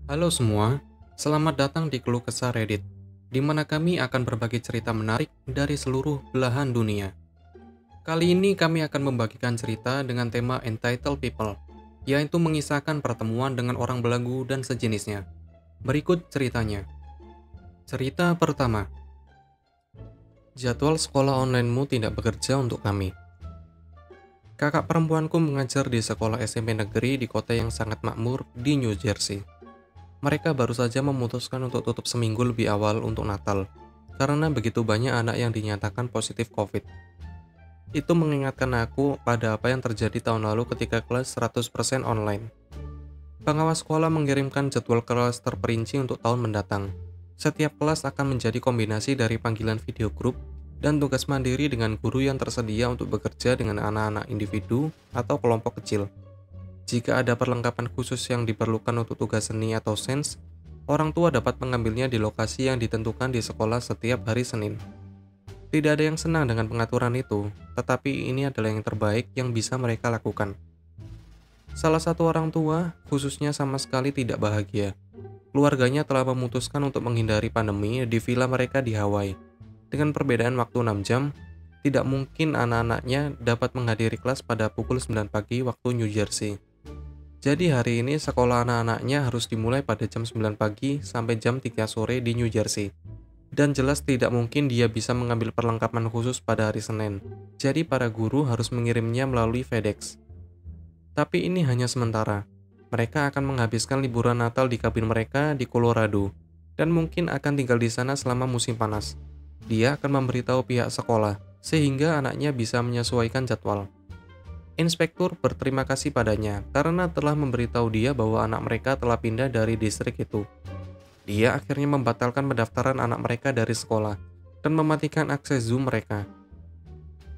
Halo semua, selamat datang di Keluh Kesah Reddit, di mana kami akan berbagi cerita menarik dari seluruh belahan dunia. Kali ini kami akan membagikan cerita dengan tema Entitled People, yaitu mengisahkan pertemuan dengan orang belagu dan sejenisnya. Berikut ceritanya. Cerita pertama, jadwal sekolah online-mu tidak bekerja untuk kami. Kakak perempuanku mengajar di sekolah SMP negeri di kota yang sangat makmur di New Jersey. Mereka baru saja memutuskan untuk tutup seminggu lebih awal untuk Natal, karena begitu banyak anak yang dinyatakan positif COVID. Itu mengingatkan aku pada apa yang terjadi tahun lalu ketika kelas 100% online. Pengawas sekolah mengirimkan jadwal kelas terperinci untuk tahun mendatang. Setiap kelas akan menjadi kombinasi dari panggilan video grup dan tugas mandiri dengan guru yang tersedia untuk bekerja dengan anak-anak individu atau kelompok kecil. Jika ada perlengkapan khusus yang diperlukan untuk tugas seni atau sains, orang tua dapat mengambilnya di lokasi yang ditentukan di sekolah setiap hari Senin. Tidak ada yang senang dengan pengaturan itu, tetapi ini adalah yang terbaik yang bisa mereka lakukan. Salah satu orang tua, khususnya sama sekali tidak bahagia. Keluarganya telah memutuskan untuk menghindari pandemi di villa mereka di Hawaii. Dengan perbedaan waktu 6 jam, tidak mungkin anak-anaknya dapat menghadiri kelas pada pukul 9 pagi waktu New Jersey. Jadi hari ini sekolah anak-anaknya harus dimulai pada jam 9 pagi sampai jam 3 sore di New Jersey. Dan jelas tidak mungkin dia bisa mengambil perlengkapan khusus pada hari Senin. Jadi para guru harus mengirimnya melalui FedEx. Tapi ini hanya sementara. Mereka akan menghabiskan liburan Natal di kabin mereka di Colorado dan mungkin akan tinggal di sana selama musim panas. Dia akan memberitahu pihak sekolah sehingga anaknya bisa menyesuaikan jadwal. Inspektur berterima kasih padanya karena telah memberitahu dia bahwa anak mereka telah pindah dari distrik itu. Dia akhirnya membatalkan pendaftaran anak mereka dari sekolah dan mematikan akses Zoom mereka.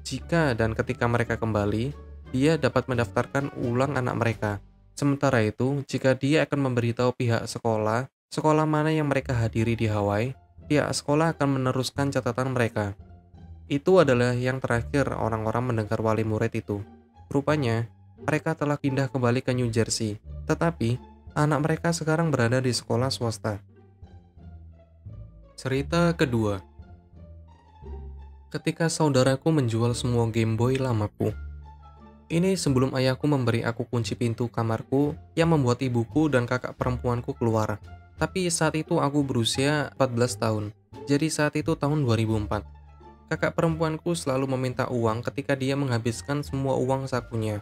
Jika dan ketika mereka kembali, dia dapat mendaftarkan ulang anak mereka. Sementara itu, jika dia akan memberitahu pihak sekolah, sekolah mana yang mereka hadiri di Hawaii, pihak sekolah akan meneruskan catatan mereka. Itu adalah yang terakhir orang-orang mendengar wali murid itu. Rupanya, mereka telah pindah kembali ke New Jersey, tetapi anak mereka sekarang berada di sekolah swasta. Cerita kedua, ketika saudaraku menjual semua Game Boy lamaku. Ini sebelum ayahku memberi aku kunci pintu kamarku yang membuat ibuku dan kakak perempuanku keluar. Tapi saat itu aku berusia 14 tahun, jadi saat itu tahun 2004. Kakak perempuanku selalu meminta uang ketika dia menghabiskan semua uang sakunya.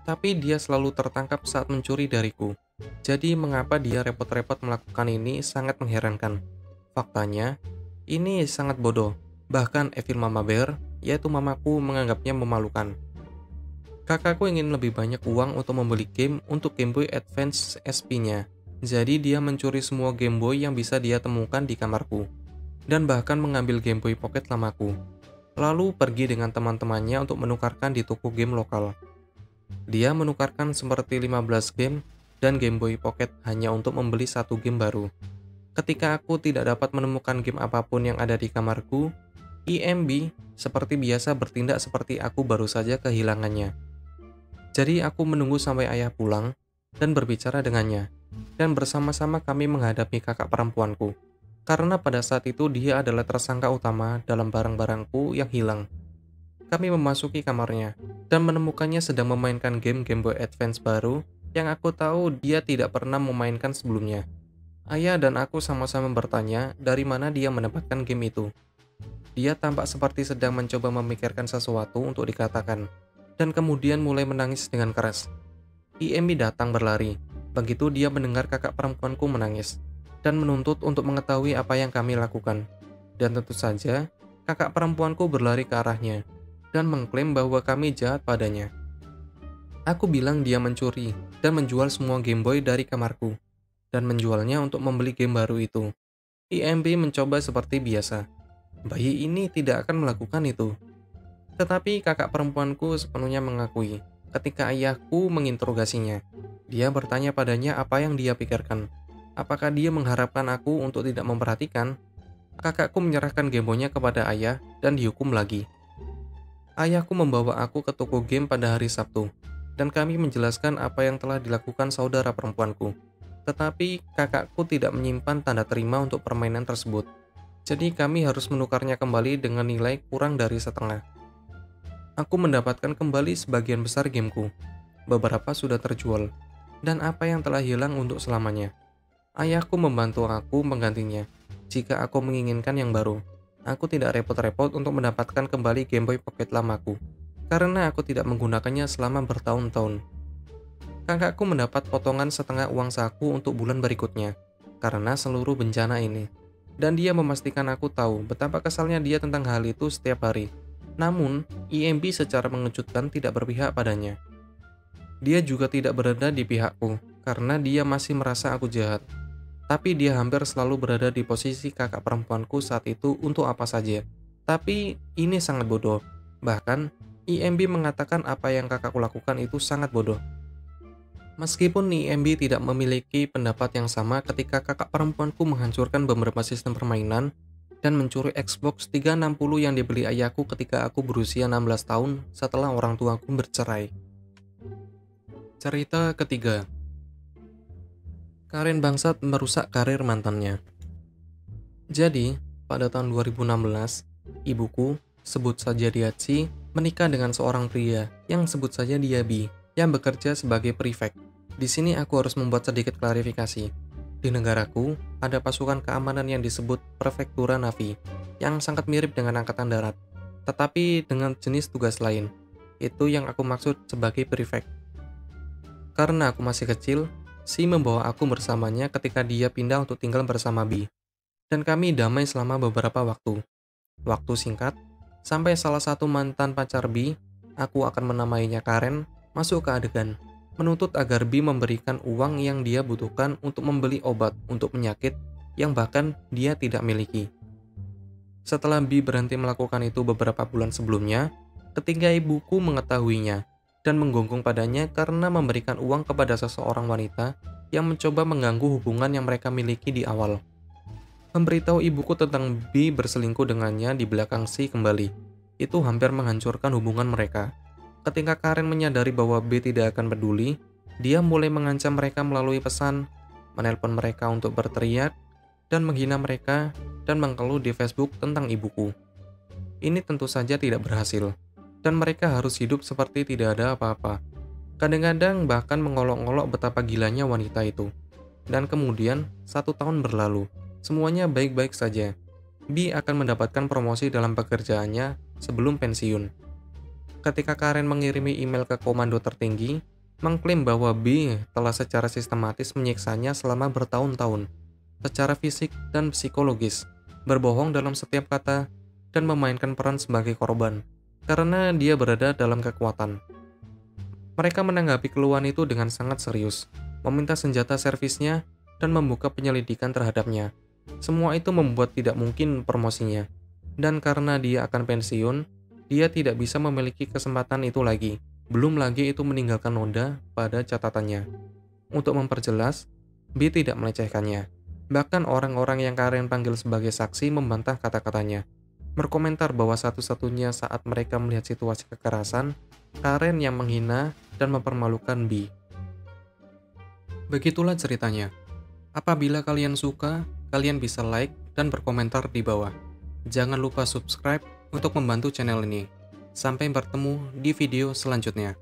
Tapi dia selalu tertangkap saat mencuri dariku. Jadi mengapa dia repot-repot melakukan ini sangat mengherankan. Faktanya, ini sangat bodoh. Bahkan Evil Mama Bear, yaitu mamaku, menganggapnya memalukan. Kakakku ingin lebih banyak uang untuk membeli game untuk Game Boy Advance SP-nya. Jadi dia mencuri semua Game Boy yang bisa dia temukan di kamarku. Dan bahkan mengambil Game Boy Pocket lamaku. Lalu pergi dengan teman-temannya untuk menukarkan di toko game lokal. Dia menukarkan seperti 15 game dan Game Boy Pocket hanya untuk membeli satu game baru. Ketika aku tidak dapat menemukan game apapun yang ada di kamarku, IMB seperti biasa bertindak seperti aku baru saja kehilangannya. Jadi aku menunggu sampai ayah pulang dan berbicara dengannya. Dan bersama-sama kami menghadapi kakak perempuanku. Karena pada saat itu dia adalah tersangka utama dalam barang-barangku yang hilang. Kami memasuki kamarnya dan menemukannya sedang memainkan game Game Boy Advance baru yang aku tahu dia tidak pernah memainkan sebelumnya. Ayah dan aku sama-sama bertanya dari mana dia mendapatkan game itu. Dia tampak seperti sedang mencoba memikirkan sesuatu untuk dikatakan, dan kemudian mulai menangis dengan keras. IMB datang berlari, begitu dia mendengar kakak perempuanku menangis, dan menuntut untuk mengetahui apa yang kami lakukan. Dan tentu saja, kakak perempuanku berlari ke arahnya, dan mengklaim bahwa kami jahat padanya. Aku bilang dia mencuri, dan menjual semua Game Boy dari kamarku, dan menjualnya untuk membeli game baru itu. IMB mencoba seperti biasa. Bayi ini tidak akan melakukan itu. Tetapi kakak perempuanku sepenuhnya mengakui ketika ayahku menginterogasinya. Dia bertanya padanya apa yang dia pikirkan. Apakah dia mengharapkan aku untuk tidak memperhatikan? Kakakku menyerahkan Game Boy-nya kepada ayah dan dihukum lagi. Ayahku membawa aku ke toko game pada hari Sabtu, dan kami menjelaskan apa yang telah dilakukan saudara perempuanku. Tetapi kakakku tidak menyimpan tanda terima untuk permainan tersebut. Jadi kami harus menukarnya kembali dengan nilai kurang dari setengah. Aku mendapatkan kembali sebagian besar gameku. Beberapa sudah terjual. Dan apa yang telah hilang untuk selamanya. Ayahku membantu aku menggantinya. Jika aku menginginkan yang baru, aku tidak repot-repot untuk mendapatkan kembali Game Boy Pocket lamaku. Karena aku tidak menggunakannya selama bertahun-tahun. Kakakku mendapat potongan setengah uang saku untuk bulan berikutnya, karena seluruh bencana ini. Dan dia memastikan aku tahu betapa kesalnya dia tentang hal itu setiap hari. Namun, IMB secara mengejutkan tidak berpihak padanya. Dia juga tidak berada di pihakku, karena dia masih merasa aku jahat. Tapi dia hampir selalu berada di posisi kakak perempuanku saat itu untuk apa saja. Tapi ini sangat bodoh. Bahkan, IMB mengatakan apa yang kakakku lakukan itu sangat bodoh. Meskipun IMB tidak memiliki pendapat yang sama ketika kakak perempuanku menghancurkan beberapa sistem permainan dan mencuri Xbox 360 yang dibeli ayahku ketika aku berusia 16 tahun setelah orang tuaku bercerai. Cerita ketiga. Karen bangsat merusak karir mantannya. Jadi, pada tahun 2016, ibuku, sebut saja dia Ci, menikah dengan seorang pria yang sebut saja dia B, yang bekerja sebagai prefect. Di sini aku harus membuat sedikit klarifikasi. Di negaraku, ada pasukan keamanan yang disebut Prefektura Navi, yang sangat mirip dengan Angkatan Darat, tetapi dengan jenis tugas lain. Itu yang aku maksud sebagai prefect. Karena aku masih kecil, Si membawa aku bersamanya ketika dia pindah untuk tinggal bersama B. Dan kami damai selama beberapa waktu. Waktu singkat, sampai salah satu mantan pacar B, aku akan menamainya Karen, masuk ke adegan, menuntut agar B memberikan uang yang dia butuhkan untuk membeli obat untuk penyakit yang bahkan dia tidak miliki. Setelah B berhenti melakukan itu beberapa bulan sebelumnya, ketika ibuku mengetahuinya dan menggonggong padanya karena memberikan uang kepada seseorang wanita yang mencoba mengganggu hubungan yang mereka miliki di awal. Memberitahu ibuku tentang B berselingkuh dengannya di belakang Si kembali. Itu hampir menghancurkan hubungan mereka. Ketika Karen menyadari bahwa B tidak akan peduli, dia mulai mengancam mereka melalui pesan, menelpon mereka untuk berteriak, dan menghina mereka dan mengeluh di Facebook tentang ibuku. Ini tentu saja tidak berhasil, dan mereka harus hidup seperti tidak ada apa-apa. Kadang-kadang bahkan mengolok-olok betapa gilanya wanita itu. Dan kemudian, 1 tahun berlalu. Semuanya baik-baik saja. B akan mendapatkan promosi dalam pekerjaannya sebelum pensiun. Ketika Karen mengirimi email ke komando tertinggi, mengklaim bahwa B telah secara sistematis menyiksanya selama bertahun-tahun, secara fisik dan psikologis, berbohong dalam setiap kata, dan memainkan peran sebagai korban, karena dia berada dalam kekuatan. Mereka menanggapi keluhan itu dengan sangat serius, meminta senjata servisnya, dan membuka penyelidikan terhadapnya. Semua itu membuat tidak mungkin promosinya. Dan karena dia akan pensiun, dia tidak bisa memiliki kesempatan itu lagi. Belum lagi itu meninggalkan noda pada catatannya. Untuk memperjelas, B tidak melecehkannya. Bahkan orang-orang yang Karen panggil sebagai saksi membantah kata-katanya. Berkomentar bahwa satu-satunya saat mereka melihat situasi kekerasan, Karen yang menghina dan mempermalukan B. Begitulah ceritanya. Apabila kalian suka, kalian bisa like dan berkomentar di bawah. Jangan lupa subscribe untuk membantu channel ini. Sampai bertemu di video selanjutnya.